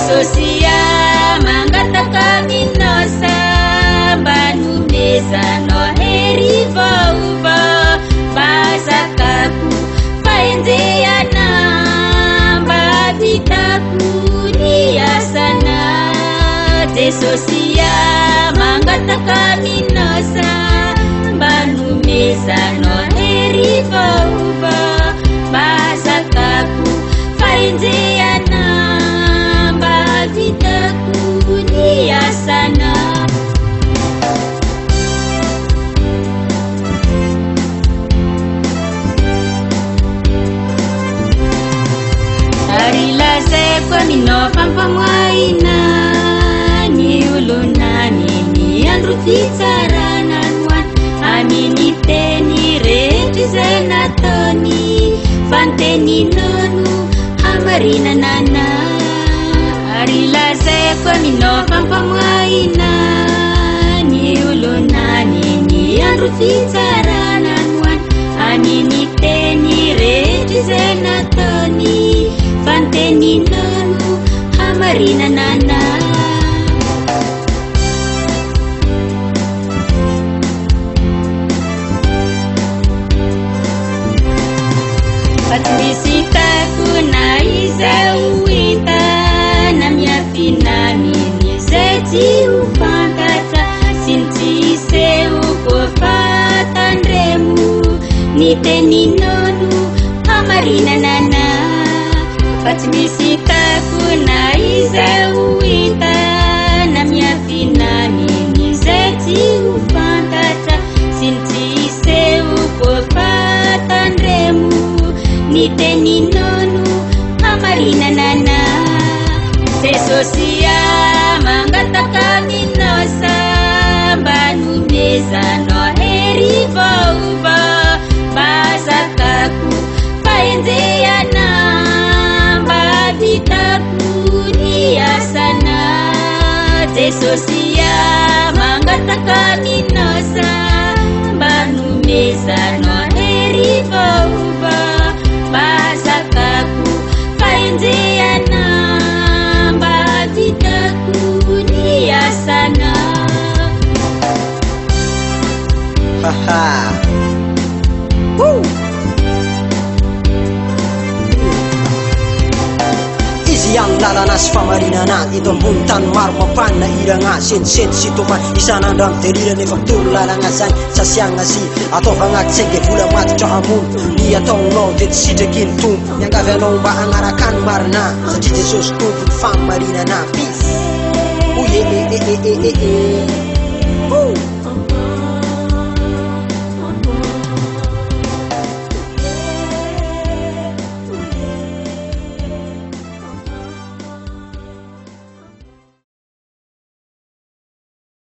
Jesosia mangataka minosa banumeza no heriva basakaku faenzeana babitaku niasana Jesosia mangataka minosa banumeza no heriva basakaku faenzeana babitaku niasana Arilazekwa minofamfamwaina niulunani ni andru fitsaranan aminiteni retrizenatoni fanteninonu hamarinanana Arilazekwa minofamfamwaina niulunani ni andru fitsaranan aminiteni retrizenatoni fanteninonu hamarinanana Patmisitaku na izauita na miafinamini zeti ufantata sintise ukofatandremu niteninonu hamarinanana Patmisitaku na izauita na miafinamini zeti ufantata sintise ukofatandremu niteninonu hamarinanana Jesosia mangataka minosa banumeza no heriva basakaku faenzeana babitaku niasana Jesosia mangataka minosa banumeza no heriva basakaku faenzeana babitaku niasana Haha. Woo. Izy yang lalana sy famarinana eto ambony tany maro mampanina iragna sentisenty sy toma isan'andro amin'ny delira nefa mitoro lalagna zany sasiagna sy ataovagna tsy ainge vola matitra hamono ny ataonao dia tsy sitraky ny tombo miangavy anao mba hagnaraka ny marina satria Jesosy tompony famarinana peace. Oye.